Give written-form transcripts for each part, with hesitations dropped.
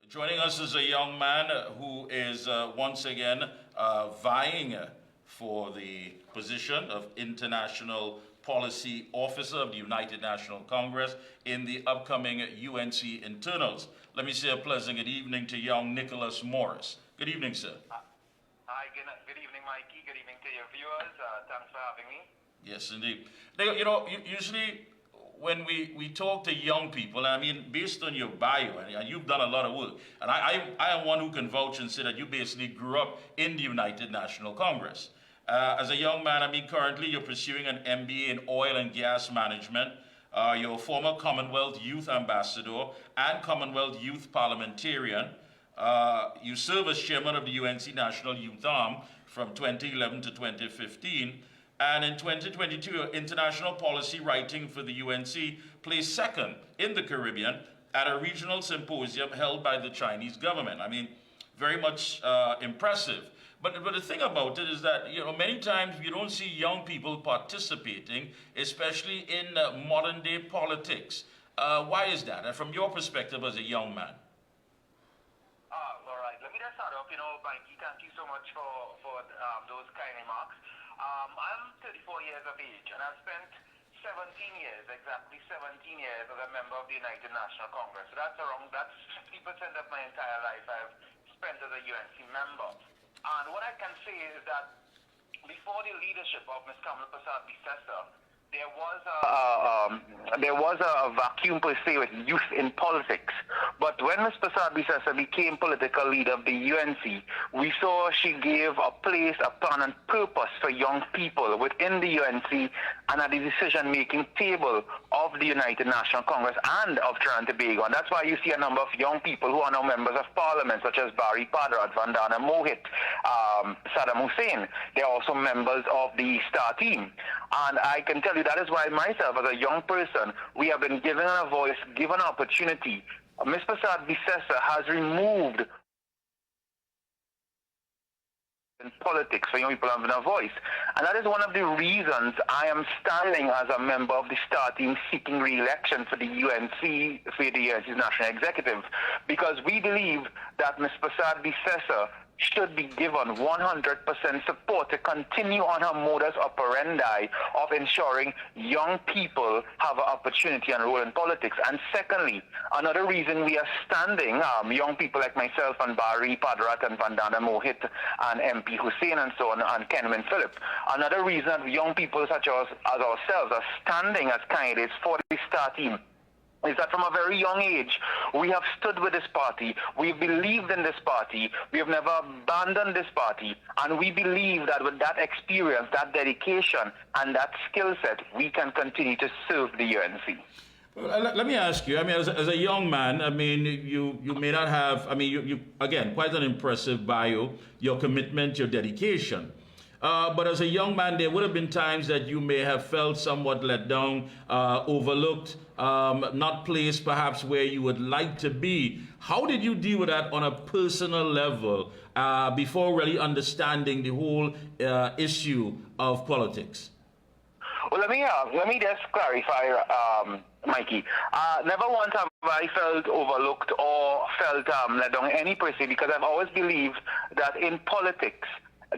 Joining us is a young man who is once again vying for the position of International Policy Officer of the United National Congress in the upcoming UNC internals. Let me say a pleasant good evening to young Nicholas Morris. Good evening, sir. Hi, good evening, Mikey. Good evening to your viewers. Thanks for having me. Yes, indeed. You know, usually when we talk to young people, I mean, based on your bio, and you've done a lot of work, and I am one who can vouch and say that you basically grew up in the United National Congress. As a young man, I mean, currently you're pursuing an MBA in oil and gas management. You're a former Commonwealth Youth Ambassador and Commonwealth Youth Parliamentarian. You serve as chairman of the UNC National Youth Arm from 2011 to 2015. And in 2022, your international policy writing for the UNC placed second in the Caribbean at a regional symposium held by the Chinese government. I mean, very much impressive. But the thing about it is that, you know, many times you don't see young people participating, especially in modern day politics. Why is that? And from your perspective as a young man? All right. Let me just start off. Mikey, thank you so much for those kind remarks. I'm 34 years of age, and I've spent 17 years, exactly 17 years, as a member of the United National Congress. So that's 50% of my entire life I've spent as a UNC member. And what I can say is that before the leadership of Ms. Kamala Prasad Bissessar, there was a vacuum per se with youth in politics. But when Ms. Prasad Bissessar became political leader of the UNC, we saw she gave a place, a plan and purpose for young people within the UNC and at the decision-making table of the United National Congress and of Trinidad and Tobago. And that's why you see a number of young people who are now members of parliament, such as Barry Padrat, Vandana Mohit, Saddam Hussein. They're also members of the STAR team. And I can tell you that is why myself, as a young person, we have been given a voice, given an opportunity. Ms. Prasad Bissessar has removed in politics for young people having a voice. And that is one of the reasons I am standing as a member of the STAR team seeking re-election for the UNC, for the UNC's National Executive, because we believe that Ms. Prasad Bissessar should be given 100% support to continue on her modus operandi of ensuring young people have an opportunity and role in politics. And secondly, another reason we are standing, young people like myself and Barry Padrat and Vandana Mohit and MP Hussein and so on, and Kenwin Phillip, another reason that young people such as ourselves are standing as candidates for the STAR team is that from a very young age, we have stood with this party, we've believed in this party, we have never abandoned this party, and we believe that with that experience, that dedication, and that skill set, we can continue to serve the UNC. Well, let me ask you, I mean, as a young man, I mean, you may not have, I mean, you again, quite an impressive bio, your commitment, your dedication. But as a young man, there would have been times that you may have felt somewhat let down, overlooked, not placed perhaps where you would like to be. How did you deal with that on a personal level before really understanding the whole issue of politics? Well, let me just clarify, Mikey. Never once have I felt overlooked or felt let down any per se, because I've always believed that in politics,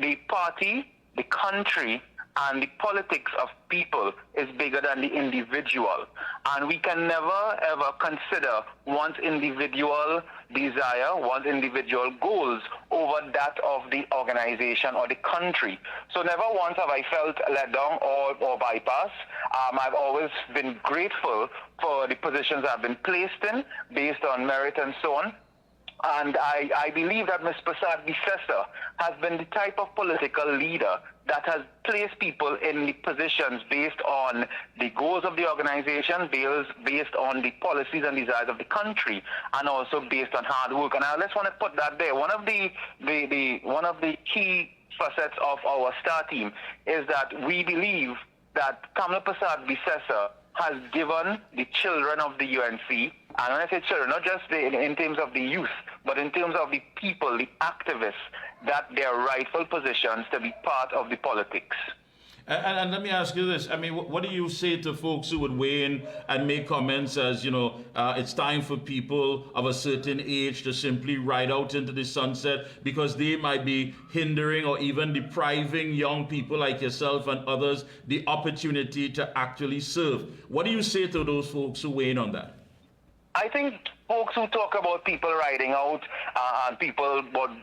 the party, the country, and the politics of people is bigger than the individual. And we can never, ever consider one's individual desire, one's individual goals over that of the organization or the country. So never once have I felt let down or bypassed. I've always been grateful for the positions I've been placed in based on merit and so on. And I believe that Ms. Prasad Bissessar has been the type of political leader that has placed people in the positions based on the goals of the organization, based on the policies and desires of the country, and also based on hard work. And I just want to put that there. One of the key facets of our STAR team is that we believe that Kamala Prasad Bissessar has given the children of the UNC, and when I say children, not just in terms of the youth, but in terms of the people, the activists, that their rightful positions to be part of the politics. And let me ask you this. I mean, what do you say to folks who would weigh in and make comments as, it's time for people of a certain age to simply ride out into the sunset because they might be hindering or even depriving young people like yourself and others the opportunity to actually serve? What do you say to those folks who weigh in on that? I think folks who talk about people riding out and people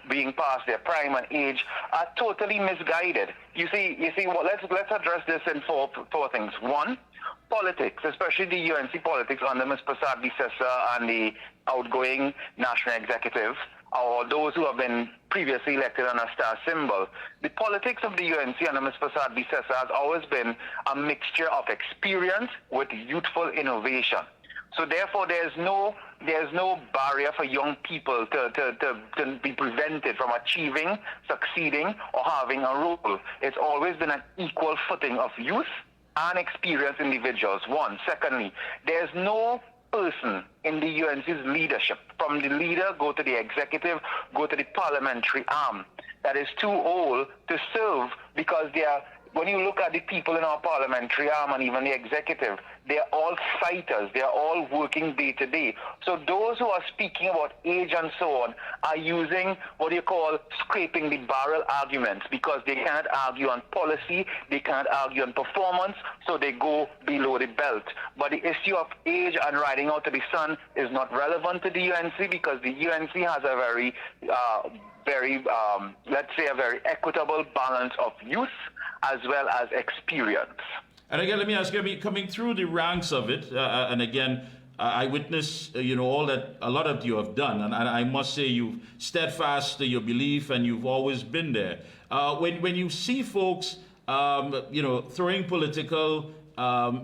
being past their prime and age are totally misguided. You see, well, let's address this in four things. One, politics, especially the UNC politics under Ms. Prasad Bisesa and the outgoing national executive, or those who have been previously elected on a star symbol. The politics of the UNC under Ms. Prasad Bisesa has always been a mixture of experience with youthful innovation. So therefore, there's no barrier for young people to be prevented from achieving, succeeding, or having a role. It's always been an equal footing of youth and experienced individuals. One. Secondly, there's no person in the UNC's leadership, from the leader, go to the executive, go to the parliamentary arm, that is too old to serve, because when you look at the people in our parliamentary arm and even the executive, they're all fighters. They're all working day to day. So those who are speaking about age and so on are using what you call scraping the barrel arguments, because they cannot argue on policy, they cannot argue on performance, so they go below the belt. But the issue of age and riding out to the sun is not relevant to the UNC, because the UNC has a very let's say, a very equitable balance of youth as well as experience. And again, let me ask you, coming through the ranks of it, and again, I witness, all that a lot of you have done, and I must say you've steadfast to your belief, and you've always been there. When you see folks, throwing political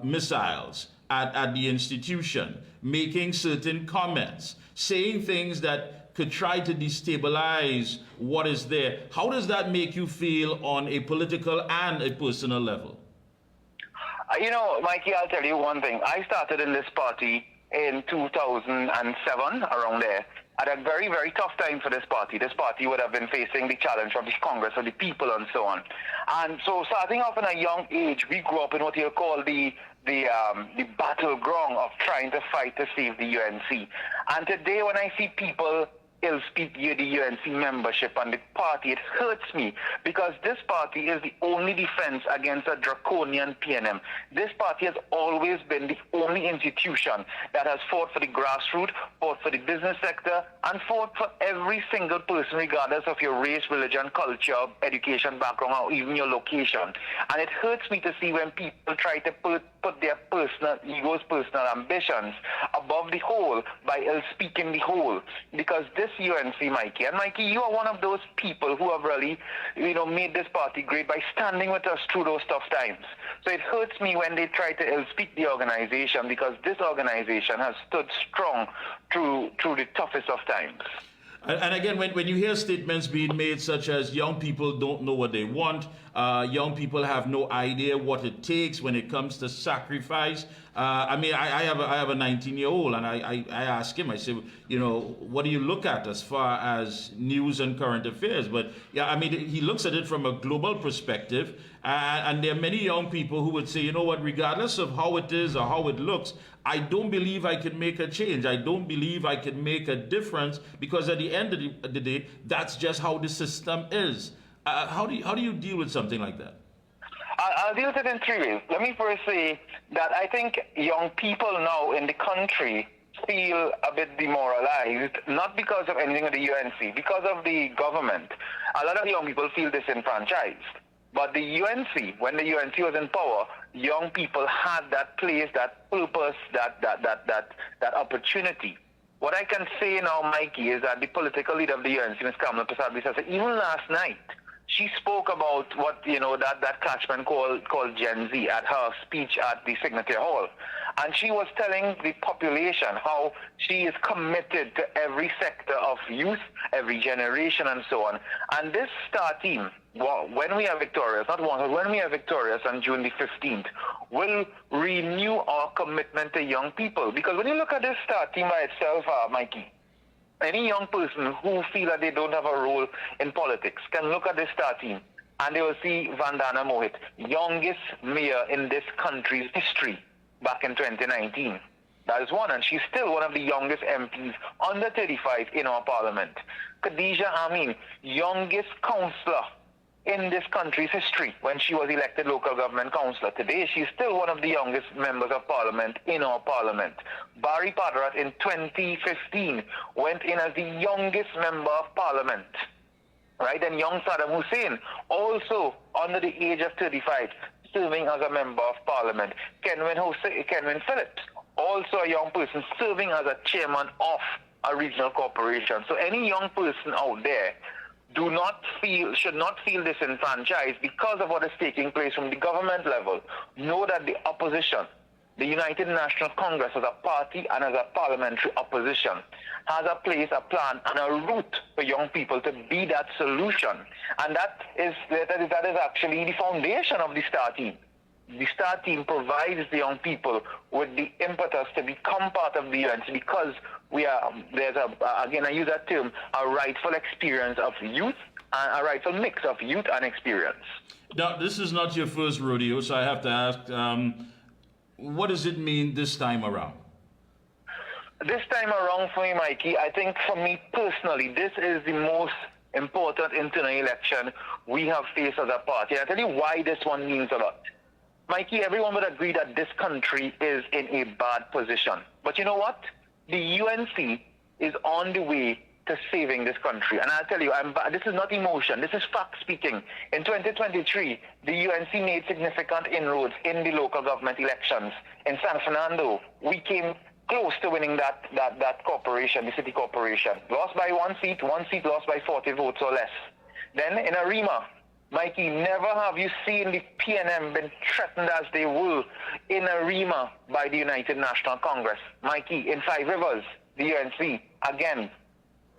missiles at the institution, making certain comments, saying things that could try to destabilize what is there, how does that make you feel on a political and a personal level? Mikey, I'll tell you one thing. I started in this party in 2007, around there, at a very, very tough time for this party. This party would have been facing the challenge of the Congress of the people and so on. And so starting off in a young age, we grew up in what you call the battleground of trying to fight to save the UNC. And today when I see people ill-speak the UNC membership and the party, it hurts me, because this party is the only defense against a draconian PNM. This party has always been the only institution that has fought for the grassroots, fought for the business sector, and fought for every single person, regardless of your race, religion, culture, education background, or even your location. And it hurts me to see when people try to put their personal egos, personal ambitions above the whole by ill-speaking the whole, because this UNC, Mikey. And Mikey, you are one of those people who have really, made this party great by standing with us through those tough times. So it hurts me when they try to ill-speak the organization, because this organization has stood strong through the toughest of times. And again, when you hear statements being made such as young people don't know what they want, young people have no idea what it takes when it comes to sacrifice. I have a 19-year-old, and I ask him, I say, what do you look at as far as news and current affairs? But yeah, he looks at it from a global perspective, and there are many young people who would say, regardless of how it is or how it looks, I don't believe I can make a change. I don't believe I can make a difference, because at the end of the day, that's just how the system is. How do you deal with something like that? I'll deal with it in three ways. Let me first say that I think young people now in the country feel a bit demoralized, not because of anything with the UNC, because of the government. A lot of young people feel disenfranchised. But the UNC, when the UNC was in power, young people had that place, that purpose, that opportunity. What I can say now, Mikey, is that the political leader of the UNC, Ms. Kamala Prasad Bisesa, even last night, she spoke about what, that catchment called Gen Z at her speech at the Signature Hall. And she was telling the population how she is committed to every sector of youth, every generation, and so on. And this star team, when we are victorious, not once, but when we are victorious on June the 15th, will renew our commitment to young people. Because when you look at this star team by itself, Mikey, any young person who feel that they don't have a role in politics can look at this star team and they will see Vandana Mohit, youngest mayor in this country's history back in 2019. That is one, and she's still one of the youngest MPs under 35 in our parliament. Khadija Amin, youngest councillor in this country's history when she was elected local government councillor. Today, she's still one of the youngest members of parliament in our parliament. Barry Padrat in 2015 went in as the youngest member of parliament. Right, and young Saddam Hussein, also under the age of 35, serving as a member of parliament. Kenwin Phillips, also a young person serving as a chairman of a regional corporation. So any young person out there should not feel disenfranchised because of what is taking place from the government level. Know that the opposition, the United National Congress as a party and as a parliamentary opposition, has a place, a plan, and a route for young people to be that solution. And that is actually the foundation of the STAR team. The STAR team provides the young people with the impetus to become part of the UNC because again I use that term, a rightful experience of youth, and a rightful mix of youth and experience. Now, this is not your first rodeo, so I have to ask, what does it mean this time around? This time around for me, Mikey, I think for me personally, this is the most important internal election we have faced as a party. I'll tell you why this one means a lot. Mikey, everyone would agree that this country is in a bad position. But you know what? The UNC is on the way to saving this country. And I'll tell you, this is not emotion, this is fact speaking. In 2023, the UNC made significant inroads in the local government elections. In San Fernando, we came close to winning that corporation, the city corporation. Lost by one seat lost by 40 votes or less. Then in Arima, Mikey, never have you seen the PNM been threatened as they were in Arima by the United National Congress. Mikey, in Five Rivers, the UNC, again,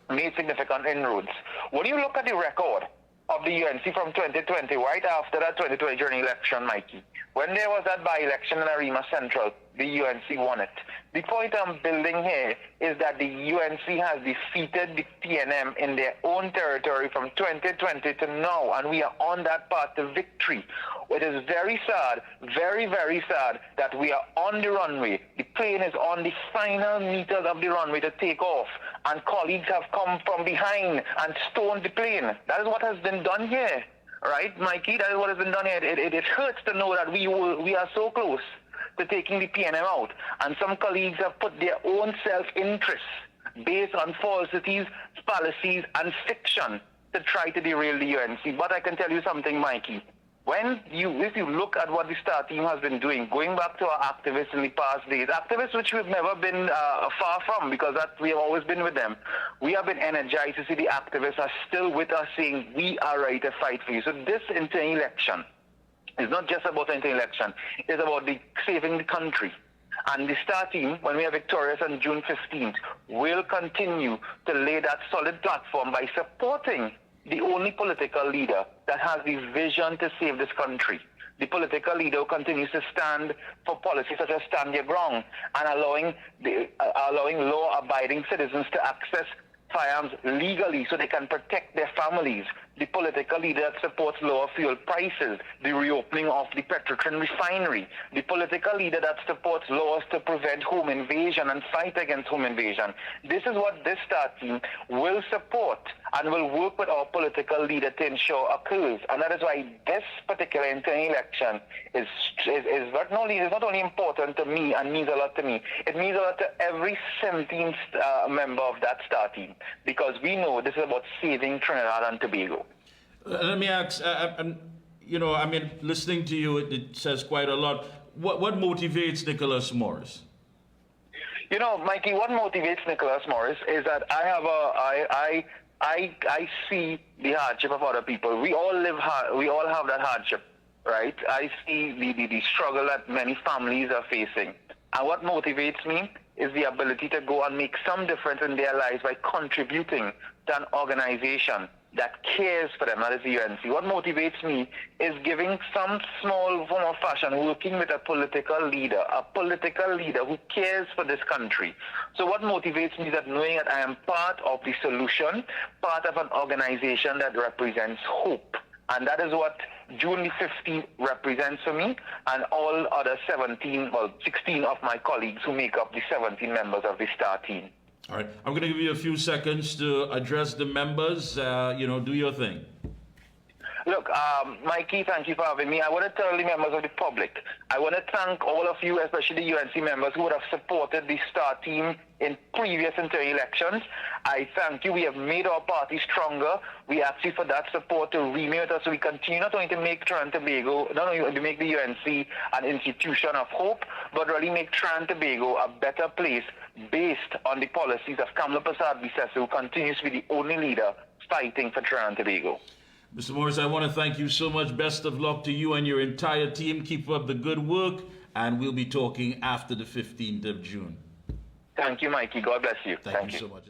made significant inroads. When you look at the record of the UNC from 2020, right after that 2020 general election, Mikey, when there was that by-election in Arima Central, the UNC won it. The point I'm building here is that the UNC has defeated the PNM in their own territory from 2020 to now, and we are on that path to victory. It is very sad, very, very sad that we are on the runway. The plane is on the final meters of the runway to take off, and colleagues have come from behind and stoned the plane. That is what has been done here, right, Mikey? That is what has been done here. It hurts to know that we are so close to taking the PNM out, and some colleagues have put their own self-interest based on falsities, fallacies, and fiction to try to derail the UNC. But I can tell you something, Mikey. If you look at what the STAR team has been doing, going back to our activists in the past days, activists which we've never been far from because we have always been with them, we have been energized to see the activists are still with us saying, we are ready to fight for you. So this internal election is not just about an internal election, it's about saving the country. And the STAR team, when we are victorious on June 15th, will continue to lay that solid platform by supporting the only political leader that has the vision to save this country. The political leader who continues to stand for policies such as Stand Your Ground and allowing law-abiding citizens to access firearms legally so they can protect their families. The political leader that supports lower fuel prices, the reopening of the Petrotrin refinery, the political leader that supports laws to prevent home invasion and fight against home invasion. This is what this STAR team will support and will work with our political leader to ensure occurs. And that is why this particular internal election is not only important to me and means a lot to me, it means a lot to every 17th member of that STAR team, because we know this is about saving Trinidad and Tobago. Let me ask, listening to you, it says quite a lot. What motivates Nicholas Morris? You know, Mikey, what motivates Nicholas Morris is that I see the hardship of other people. We all live hard. We all have that hardship, right? I see the struggle that many families are facing. And what motivates me is the ability to go and make some difference in their lives by contributing to an organization that cares for them, that is the UNC. What motivates me is giving some small form of fashion, working with a political leader who cares for this country. So what motivates me is that knowing that I am part of the solution, part of an organization that represents hope. And that is what June the 15th represents for me and all other 16 of my colleagues who make up the 17 members of the STAR team. All right. I'm going to give you a few seconds to address the members. Do your thing. Look, Mikey, thank you for having me. I want to tell the members of the public, I want to thank all of you, especially the UNC members who would have supported the STAR team in previous inter elections. I thank you. We have made our party stronger. We ask you for that support to remain with us so we continue not only to make Trinidad and Tobago, not only to make the UNC an institution of hope, but really make Trinidad and Tobago a better place based on the policies of Kamala Persad-Bissessar, who continues to be the only leader fighting for Trinidad and Tobago. Mr. Morris, I want to thank you so much. Best of luck to you and your entire team. Keep up the good work, and we'll be talking after the 15th of June. Thank you, Mikey. God bless you. Thank you so much.